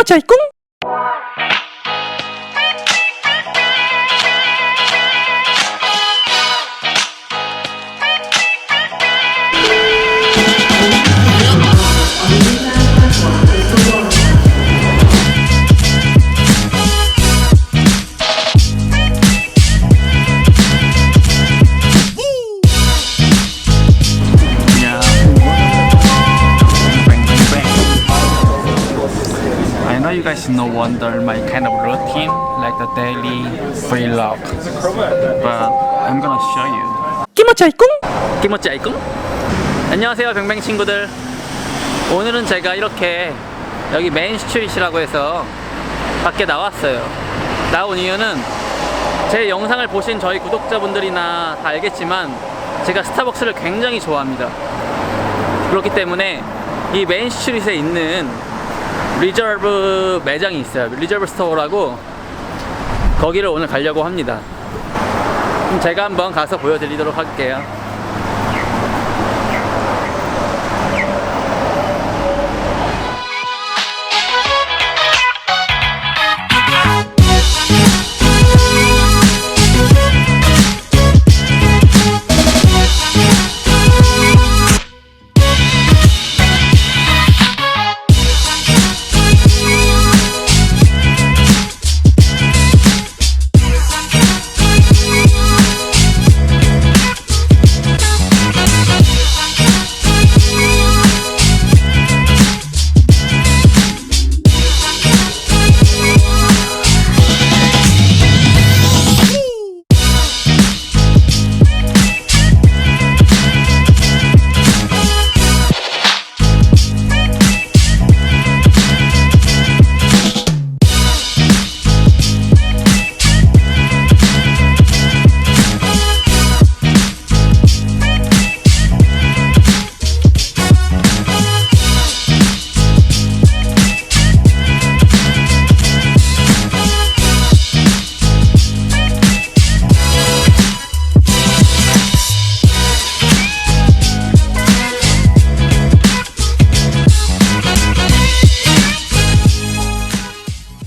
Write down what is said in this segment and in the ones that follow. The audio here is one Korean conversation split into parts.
끼모차이꿍. You guys no wonder my kind of routine like the daily vlog, but I'm gonna show you. 끼모차이꿍. 끼모찌아이꿍? 안녕하세요 뱅뱅 친구들. 오늘은 제가 이렇게 여기 메인 스트리트라고 해서 밖에 나왔어요. 나온 이유는 제 영상을 보신 저희 구독자분들이나 다 알겠지만 제가 스타벅스를 굉장히 좋아합니다. 그렇기 때문에 이 메인 스트리트에 있는 리저브 매장이 있어요. 리저브 스토어라고, 거기를 오늘 가려고 합니다. 그럼 제가 한번 가서 보여드리도록 할게요.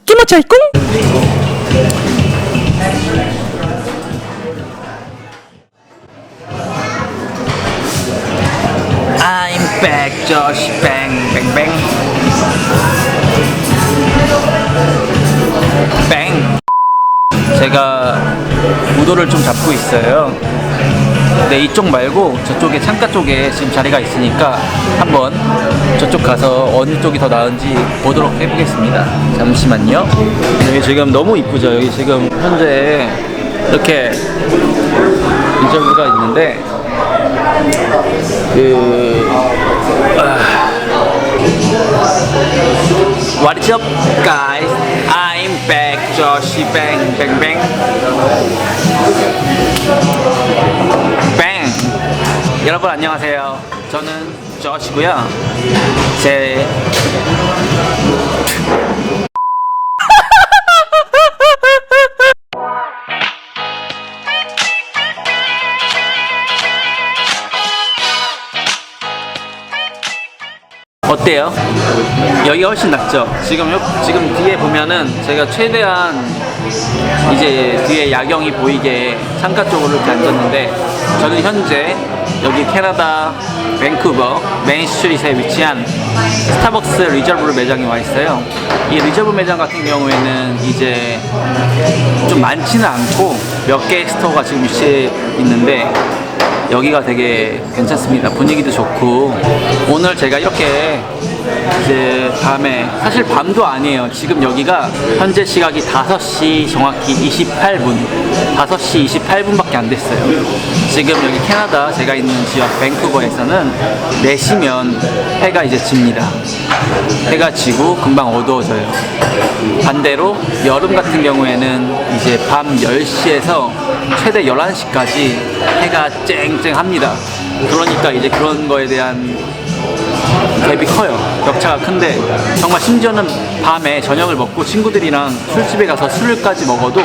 끼모차이꿍. I'm back, Josh Bang Bang Bang Bang. 제가 우도를 좀 잡고 있어요. 근데 이쪽 말고 저쪽에 창가 쪽에 지금 자리가 있으니까 한번 저쪽 가서 어느 쪽이 더 나은지 보도록 해보겠습니다. 잠시만요. 여기 지금 너무 이쁘죠? 여기 지금 현재 이렇게 리저브가 있는데 What is up guys? I'm back, Josh Bang Bang Bang Bang. 여러분 안녕하세요. 저는 조시고요. 제 어때요? 여기가 훨씬 낫죠? 지금 뒤에 보면은 제가 최대한 이제 뒤에 야경이 보이게 창가 쪽으로 이렇게 앉았는데, 저는 현재 여기 캐나다 밴쿠버 메인 스트리트에 위치한 스타벅스 리저브 매장에 와 있어요. 이 리저브 매장 같은 경우에는 이제 좀 많지는 않고 몇 개의 스토어가 지금 위치해 있는데 여기가 되게 괜찮습니다. 분위기도 좋고. 오늘 제가 이렇게 이제 밤에, 사실 밤도 아니에요. 지금 여기가 현재 시각이 5시 정확히 28분 5시 28분밖에 안 됐어요. 지금 여기 캐나다 제가 있는 지역 밴쿠버에서는 4시면 해가 이제 집니다. 해가 지고 금방 어두워져요. 반대로 여름 같은 경우에는 이제 밤 10시에서 최대 11시까지 해가 쨍쨍합니다. 그러니까 이제 그런 거에 대한 갭이 커요. 격차가 큰데, 정말 심지어는 밤에 저녁을 먹고 친구들이랑 술집에 가서 술까지 먹어도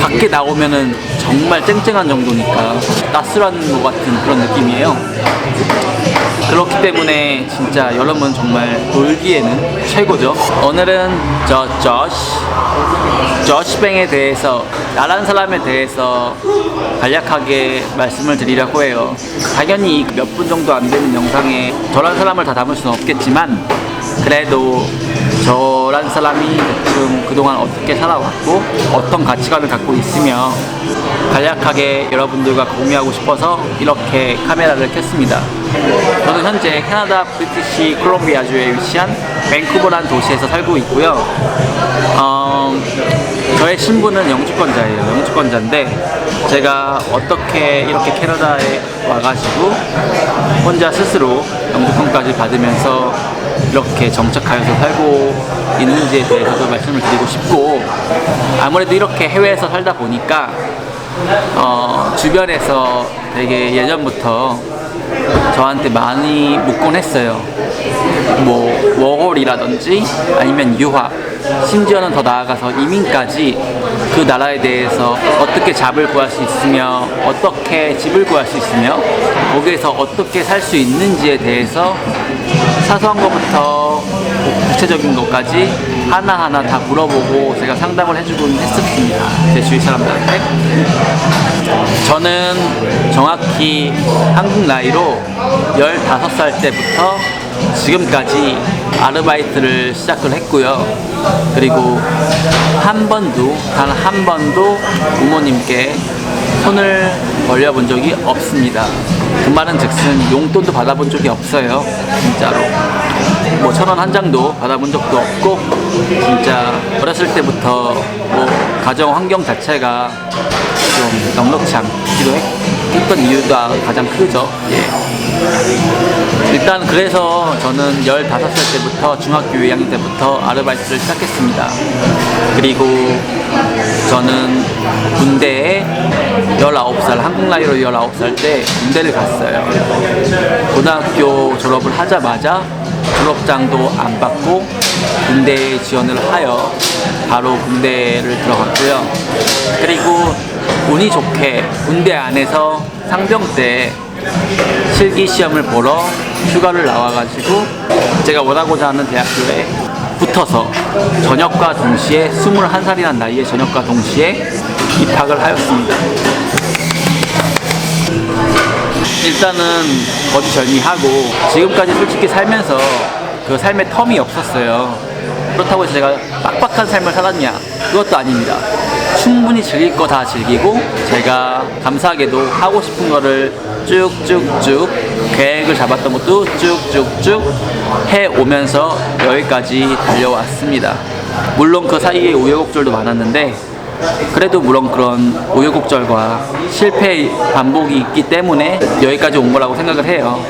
밖에 나오면은 정말 쨍쨍한 정도니까 낮술하는 것 같은 그런 느낌이에요. 그렇기 때문에 진짜 여름은 정말 놀기에는 최고죠. 오늘은 저시뱅에 대해서, 나란 사람에 대해서 간략하게 말씀을 드리려고 해요. 당연히 몇 분 정도 안 되는 영상에 저란 사람을 다 담을 수는 없겠지만, 그래도 저란 사람이 대충 그동안 어떻게 살아왔고 어떤 가치관을 갖고 있으며 간략하게 여러분들과 공유하고 싶어서 이렇게 카메라를 켰습니다. 저는 현재 캐나다 브리티시 콜롬비아주에 위치한 밴쿠버라는 도시에서 살고 있고요. 저의 신분은 영주권자예요. 영주권자인데 제가 어떻게 이렇게 캐나다에 와가지고 혼자 스스로 영주권까지 받으면서 이렇게 정착하여서 살고 있는지에 대해서도 말씀을 드리고 싶고, 아무래도 이렇게 해외에서 살다 보니까 주변에서 되게 예전부터 저한테 많이 묻곤 했어요. 뭐 워홀이라든지 아니면 유학, 심지어는 더 나아가서 이민까지 그 나라에 대해서 어떻게 잡을 구할 수 있으며 어떻게 집을 구할 수 있으며 거기에서 어떻게 살 수 있는지에 대해서 사소한 것부터 구체적인 것까지 하나하나 다 물어보고 제가 상담을 해주곤 했었습니다. 제 주위 사람들한테. 저는 정확히 한국 나이로 15살 때부터 지금까지 아르바이트를 시작을 했고요. 그리고 단 한 번도 부모님께 손을 벌려본 적이 없습니다. 그 말은 즉슨 용돈도 받아본 적이 없어요. 진짜로. 뭐 1,000원 한 장도 받아본 적도 없고, 진짜 어렸을 때부터 뭐 가정 환경 자체가 좀 넉넉치 않기도 했던 이유가 가장 크죠. 일단 그래서 저는 15살 때부터 중학교 2학년 때부터 아르바이트를 시작했습니다. 그리고 저는 군대에 19살, 한국 나이로 19살 때 군대를 갔어요. 고등학교 졸업을 하자마자 졸업장도 안 받고 군대에 지원을 하여 바로 군대를 들어갔고요. 그리고 운이 좋게 군대 안에서 상병 때 실기 시험을 보러 휴가를 나와가지고 제가 원하고자 하는 대학교에 붙어서 전역과 동시에 21살이라는 나이에 전역과 동시에 입학을 하였습니다. 일단은 거두절미하고 지금까지 솔직히 살면서 그 삶의 텀이 없었어요. 그렇다고 해서 제가 빡빡한 삶을 살았냐? 그것도 아닙니다. 충분히 즐길 거 다 즐기고 제가 감사하게도 하고 싶은 거를 쭉쭉쭉 계획을 잡았던 것도 쭉쭉쭉 해오면서 여기까지 달려왔습니다. 물론 그 사이에 우여곡절도 많았는데 그래도 물론 그런 우여곡절과 실패의 반복이 있기 때문에 여기까지 온 거라고 생각을 해요.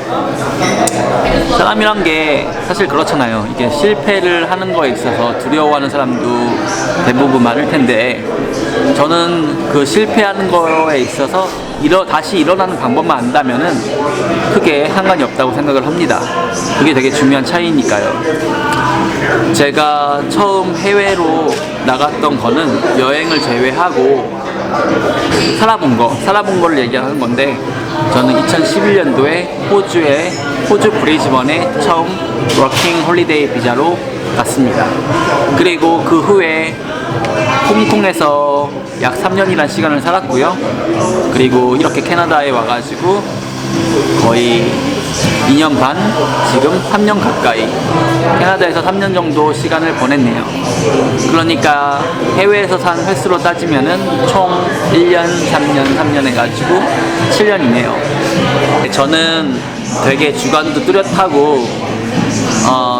사람이란 게 사실 그렇잖아요. 이게 실패를 하는 거에 있어서 두려워하는 사람도 대부분 많을 텐데 저는 그 실패하는 거에 있어서 다시 일어나는 방법만 안다면은 크게 상관이 없다고 생각을 합니다. 그게 되게 중요한 차이니까요. 제가 처음 해외로 나갔던 거는 여행을 제외하고 살아본 거를 얘기하는 건데 저는 2011년도에 호주 브리즈번에 처음 워킹 홀리데이 비자로 갔습니다. 그리고 그 후에 홍콩에서 약 3년이라는 시간을 살았고요. 그리고 이렇게 캐나다에 와가지고 거의 2년 반, 지금 3년 가까이 캐나다에서 3년 정도 시간을 보냈네요. 그러니까 해외에서 산 횟수로 따지면은 총 1년, 3년 해가지고 7년이네요. 저는 되게 주관도 뚜렷하고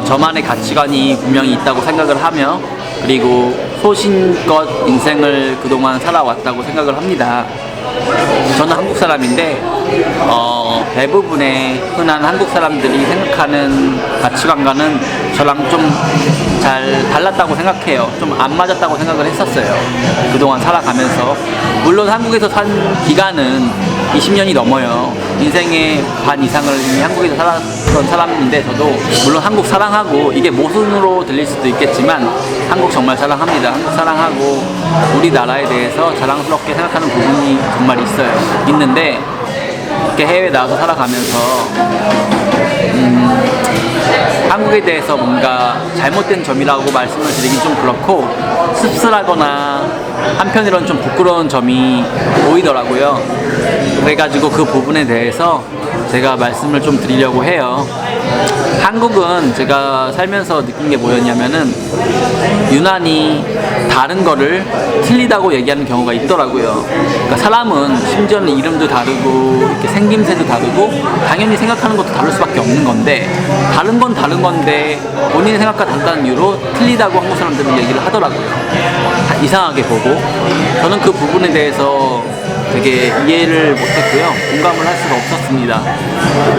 저만의 가치관이 분명히 있다고 생각을 하며 그리고 소신껏 인생을 그동안 살아왔다고 생각을 합니다. 저는 한국 사람인데 대부분의 흔한 한국 사람들이 생각하는 가치관과는 저랑 좀 잘 달랐다고 생각해요. 좀 안 맞았다고 생각을 했었어요. 그동안 살아가면서. 물론 한국에서 산 기간은 20년이 넘어요. 인생의 반 이상을 이미 한국에서 살았던 사람인데 저도 물론 한국 사랑하고 이게 모순으로 들릴 수도 있겠지만 한국 정말 사랑합니다. 한국 사랑하고 우리나라에 대해서 자랑스럽게 생각하는 부분이 정말 있는데 이렇게 해외 나와서 살아가면서 한국에 대해서 뭔가 잘못된 점이라고 말씀을 드리긴 좀 그렇고 씁쓸하거나 한편으로는 좀 부끄러운 점이 보이더라고요. 그래가지고 그 부분에 대해서 제가 말씀을 좀 드리려고 해요. 한국은 제가 살면서 느낀 게 뭐였냐면은 유난히 다른 거를 틀리다고 얘기하는 경우가 있더라고요. 그러니까 사람은 심지어는 이름도 다르고 이렇게 생김새도 다르고 당연히 생각하는 것도 다를 수밖에 없는 건데 다른 건 다른 건데 본인의 생각과 다르다는 이유로 틀리다고 한국 사람들은 얘기를 하더라고요. 이상하게 보고 저는 그 부분에 대해서 되게 이해를 못했고요. 공감을 할 수가 없었습니다.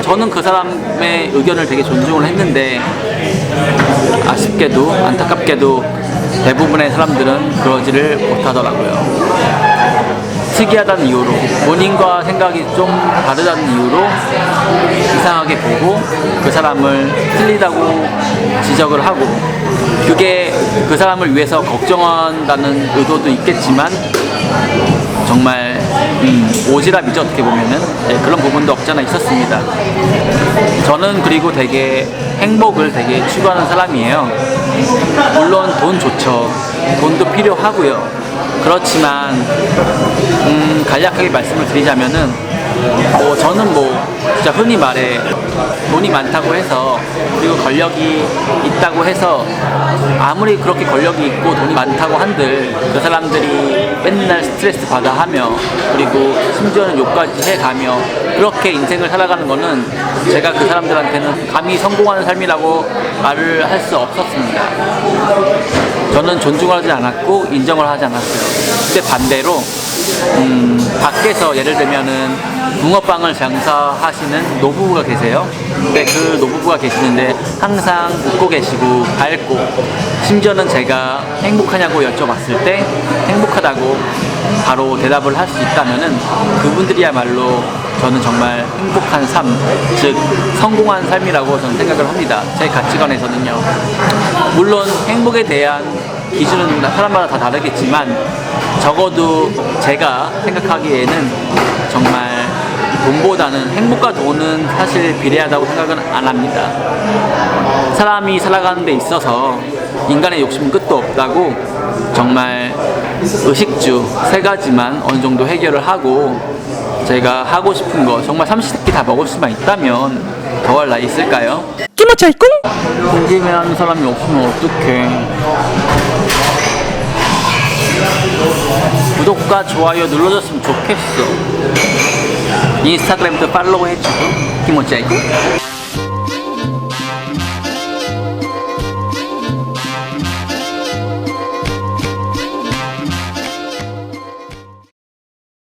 저는 그 사람의 의견을 되게 존중을 했는데 아쉽게도 안타깝게도 대부분의 사람들은 그러지를 못하더라고요. 특이하다는 이유로 본인과 생각이 좀 다르다는 이유로 이상하게 보고 그 사람을 틀리다고 지적을 하고 그게 그 사람을 위해서 걱정한다는 의도도 있겠지만 정말 오지랖이죠. 어떻게 보면은 그런 부분도 없잖아 있었습니다. 저는 그리고 되게 행복을 되게 추구하는 사람이에요. 물론 돈 좋죠. 돈도 필요하고요. 그렇지만 간략하게 말씀을 드리자면은 저는 진짜 흔히 말해 돈이 많다고 해서 그리고 권력이 있다고 해서 아무리 그렇게 권력이 있고 돈이 많다고 한들 그 사람들이 맨날 스트레스 받아 하며 그리고 심지어는 욕까지 해가며 그렇게 인생을 살아가는 거는 제가 그 사람들한테는 감히 성공하는 삶이라고 말을 할 수 없었습니다. 저는 존중하지 않았고 인정을 하지 않았어요. 근데 반대로 밖에서 예를 들면은 붕어빵을 장사하시는 노부부가 계세요. 근데 그 노부부가 계시는데 항상 웃고 계시고 밝고 심지어는 제가 행복하냐고 여쭤봤을 때 행복하다고 바로 대답을 할 수 있다면은 그분들이야말로 저는 정말 행복한 삶, 즉 성공한 삶이라고 저는 생각을 합니다. 제 가치관에서는요. 물론 행복에 대한 기준은 사람마다 다 다르겠지만 적어도 제가 생각하기에는 정말 돈보다는 행복과 돈은 사실 비례하다고 생각은 안 합니다. 사람이 살아가는 데 있어서 인간의 욕심은 끝도 없다고 정말 의식주 3가지만 어느 정도 해결을 하고 제가 하고 싶은 거 정말 삼시세끼 다 먹을 수만 있다면 더 할 나위 있을까요? 끼모차이꿍? 궁금해하는 사람이 없으면 어떡해. 구독과 좋아요 눌러줬으면 좋겠어. 인스타그램도 팔로우 해주고 끼모차이꿍.